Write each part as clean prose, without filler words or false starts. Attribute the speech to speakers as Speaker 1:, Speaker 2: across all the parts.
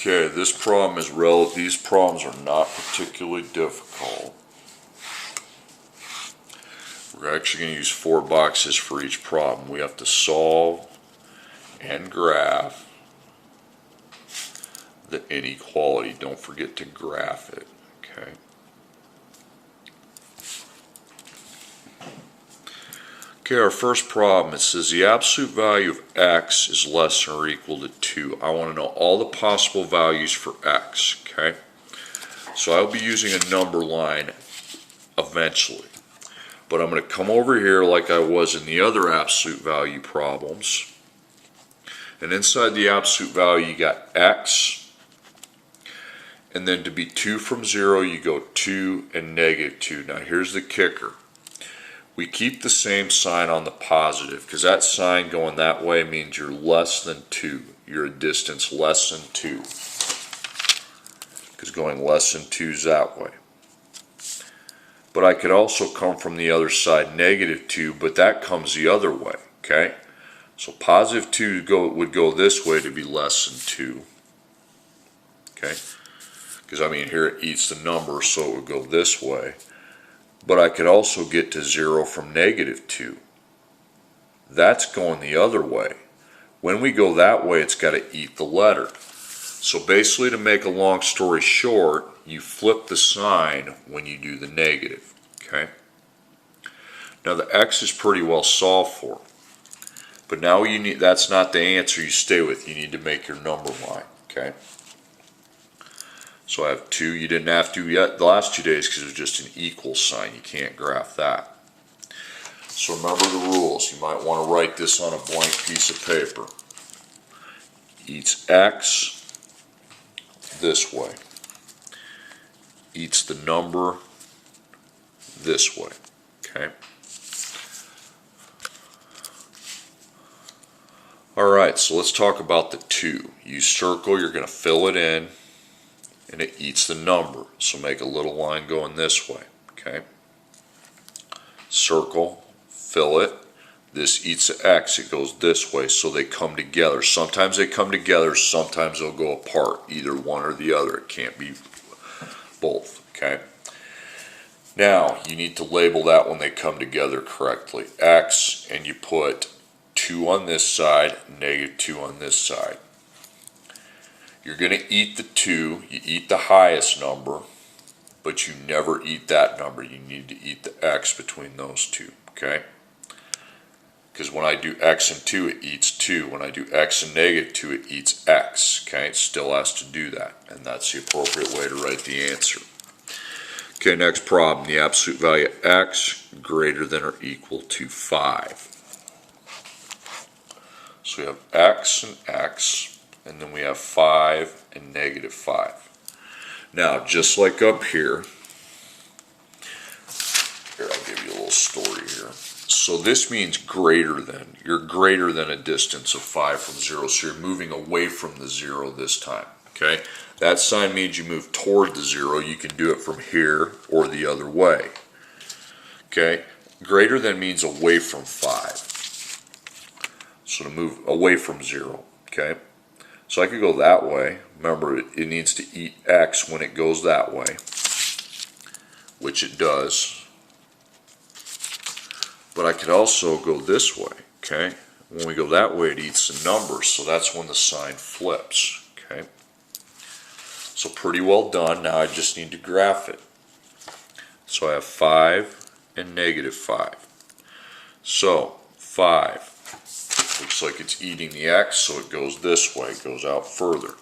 Speaker 1: Okay, this problem is these problems are not particularly difficult. We're actually going to use 4 boxes for each problem. We have to solve and graph the inequality. Don't forget to graph it, okay? Okay, our first problem, it says the absolute value of x is less than or equal to 2. I want to know all the possible values for x, okay? So I'll be using a number line eventually. But I'm going to come over here like I was in the other absolute value problems. And inside the absolute value you got x. And then to be 2 from 0 you go 2 and negative 2. Now here's the kicker. We keep the same sign on the positive because that sign going that way means you're less than 2. You're a distance less than 2. Because going less than 2 is that way. But I could also come from the other side, negative 2, but that comes the other way, okay? So positive 2 would go this way to be less than 2. Okay? Because I mean here it eats the number, so it would go this way. But I could also get to 0 from negative 2. That's going the other way. When we go that way, it's got to eat the letter. So basically, to make a long story short, you flip the sign when you do the negative. Okay? Now the x is pretty well solved for. But now that's not the answer you stay with. You need to make your number line. Okay? So I have 2. You didn't have to yet the last 2 days because it was just an equal sign. You can't graph that. So remember the rules. You might want to write this on a blank piece of paper. Eats x this way. Eats the number this way. Okay? Alright, so let's talk about the 2. You circle, you're going to fill it in. And it eats the number, so make a little line going this way, okay? Circle, fill it, this eats the x, it goes this way, so they come together. Sometimes they come together, sometimes they'll go apart, either one or the other. It can't be both, okay? Now, you need to label that when they come together correctly. X, and you put 2 on this side, negative 2 on this side. You're going to eat the 2, you eat the highest number, but you never eat that number. You need to eat the x between those two, okay? Because when I do x and 2, it eats 2. When I do x and negative 2, it eats x, okay? It still has to do that, and that's the appropriate way to write the answer. Okay, next problem. The absolute value of x greater than or equal to 5. So we have x and x. And then we have 5 and negative 5. Now, just like up here, I'll give you a little story here. So this means greater than. You're greater than a distance of 5 from 0. So you're moving away from the 0 this time. Okay? That sign means you move toward the 0. You can do it from here or the other way. Okay? Greater than means away from 5. So to move away from 0. Okay? So I could go that way. Remember, it needs to eat x when it goes that way, which it does. But I could also go this way, okay? When we go that way, it eats the number, so that's when the sign flips, okay? So pretty well done. Now I just need to graph it. So I have 5 and negative 5. So 5. Looks like it's eating the x, so it goes this way, it goes out further.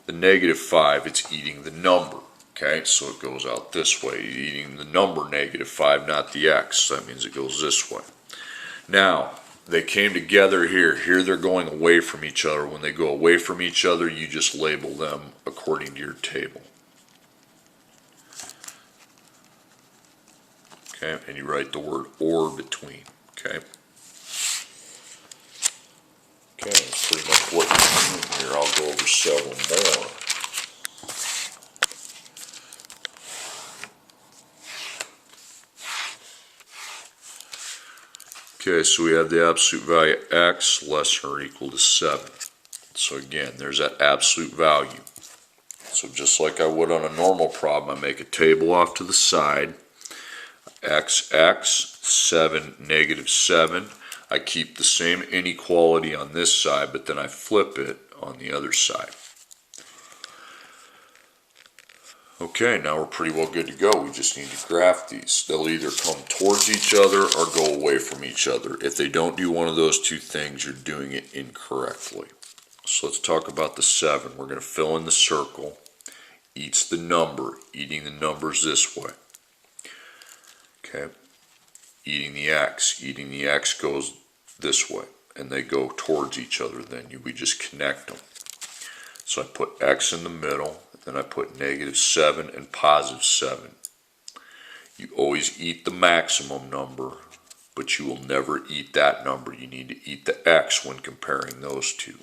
Speaker 1: The negative 5, it's eating the number, okay, so it goes out this way, eating the number negative 5, not the x, so that means it goes this way. Now, they came together here. Here they're going away from each other. When they go away from each other, you just label them according to your table. Okay, and you write the word or between, okay. Okay, that's pretty much what you're doing here. I'll go over several more. Okay, so we have the absolute value x less than or equal to 7. So again, there's that absolute value. So just like I would on a normal problem, I make a table off to the side. X, 7, -7. I keep the same inequality on this side, but then I flip it on the other side. Okay, now we're pretty well good to go. We just need to graph these. They'll either come towards each other or go away from each other. If they don't do one of those two things, you're doing it incorrectly. So let's talk about the 7. We're going to fill in the circle. Eats the number, eating the numbers this way. Okay, eating the x goes this way, and they go towards each other. Then we just connect them. So I put x in the middle, then I put -7 and +7. You always eat the maximum number, but you will never eat that number. You need to eat the x when comparing those two.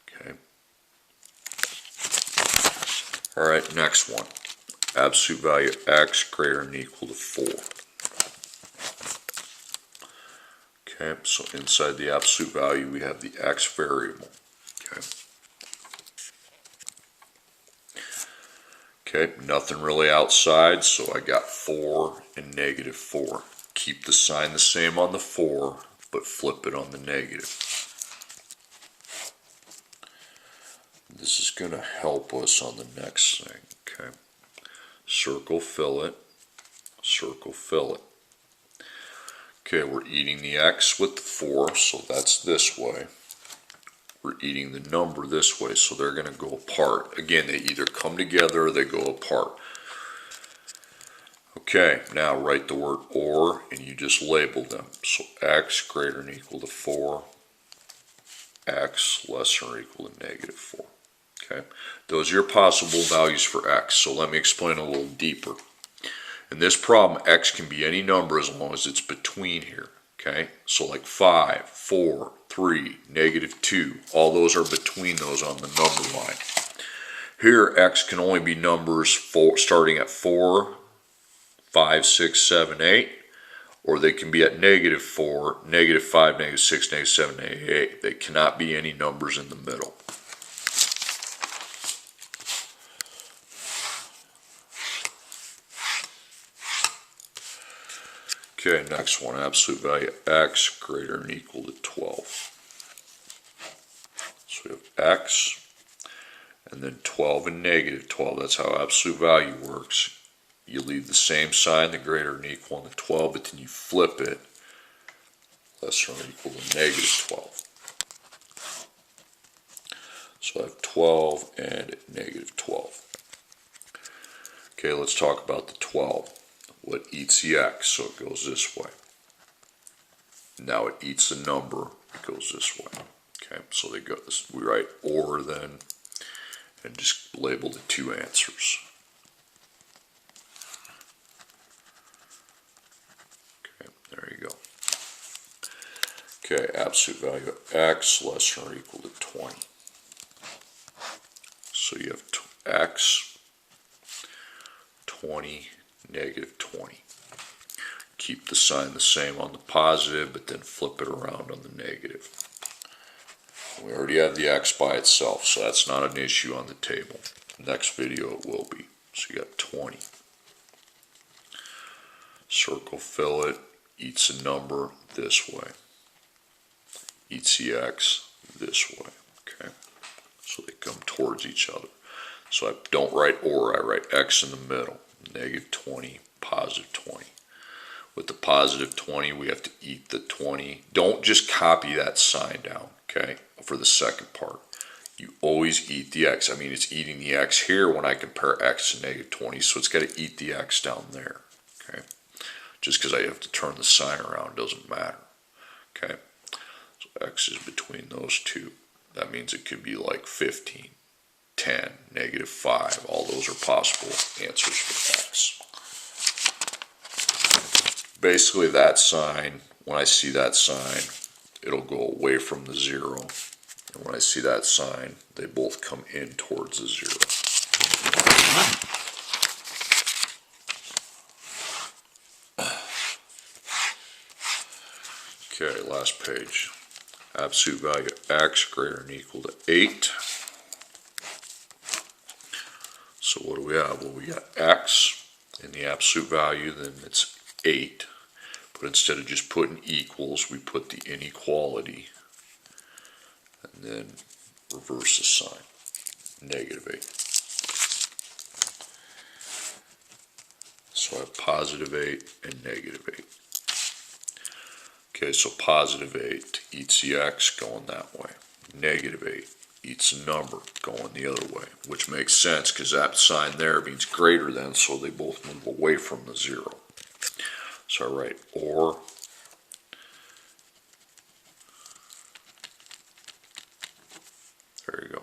Speaker 1: Okay. All right, next one. Absolute value x greater than or equal to 4. Okay, so inside the absolute value we have the x variable. Okay. Okay, nothing really outside, so I got 4 and -4. Keep the sign the same on the 4, but flip it on the negative. This is going to help us on the next thing. Okay. Circle, fill it, circle, fill it. Okay, we're eating the x with the 4, so that's this way. We're eating the number this way, so they're going to go apart. Again, they either come together or they go apart. Okay, now write the word or, and you just label them. So x greater than or equal to 4, x less than or equal to -4. Okay, those are your possible values for x. So let me explain a little deeper. In this problem, x can be any number as long as it's between here. Okay, so like 5, 4, 3, -2, all those are between those on the number line. Here, x can only be numbers starting at 4, 5, 6, 7, 8, or they can be at -4, -5, -6, -7, -8. They cannot be any numbers in the middle. Okay, next one, absolute value x greater than or equal to 12. So we have x, and then 12 and -12. That's how absolute value works. You leave the same sign, the greater than or equal on the 12, but then you flip it, less than or equal to -12. So I have 12 and -12. Okay, let's talk about the 12. What eats the x, so it goes this way. Now it eats the number, it goes this way. Okay, so they go. We write or then, and just label the two answers. Okay, there you go. Okay, absolute value of x less than or equal to 20. So you have x, 20, -20. Keep the sign the same on the positive, but then flip it around on the negative. We already have the x by itself, so that's not an issue on the table. Next video it will be. So you got 20. Circle, fill it, eats a number this way. Eats the x this way. Okay, so they come towards each other. So I don't write or, I write x in the middle. -20, +20. With the +20, we have to eat the 20. Don't just copy that sign down, okay, for the second part. You always eat the x. I mean, it's eating the x here when I compare x to -20, so it's got to eat the x down there, okay? Just because I have to turn the sign around doesn't matter, okay? So x is between those two. That means it could be like 15. 10, -5, all those are possible answers for x. Basically that sign, when I see that sign, it'll go away from the 0. And when I see that sign, they both come in towards the 0. Okay, last page. absolute value of x greater than or equal to 8. So what do we have? Well, we got x in the absolute value, then it's 8. But instead of just putting equals, we put the inequality and then reverse the sign, negative 8. So I have positive 8 and negative 8. Okay, so positive 8 eats the x going that way. Negative 8 eats the number going the other way, which makes sense because that sign there means greater than, so they both move away from the 0. So I write or there you go.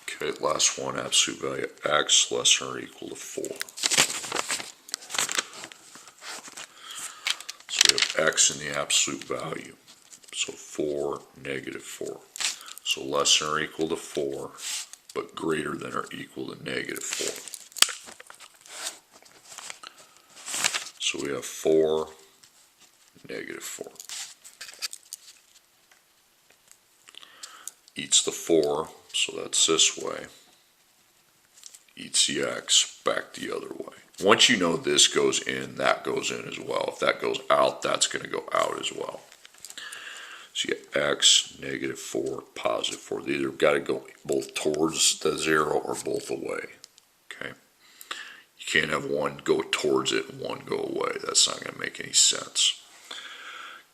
Speaker 1: Okay, last one, absolute value of x less than or equal to 4. So we have x in the absolute value. So 4, negative 4. So less than or equal to 4, but greater than or equal to negative 4. So we have 4, negative 4. Eats the 4, so that's this way. Eats the x back the other way. Once you know this goes in, that goes in as well. If that goes out, that's going to go out as well. So you get x, negative 4, positive 4. They either got to go both towards the 0 or both away. Okay. You can't have one go towards it and one go away. That's not going to make any sense.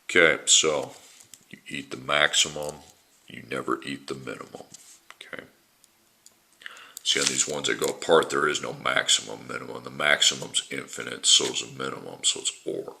Speaker 1: Okay, so you eat the maximum, you never eat the minimum. Okay. See, on these ones that go apart, there is no maximum, minimum. The maximum's infinite, so is the minimum, so it's or.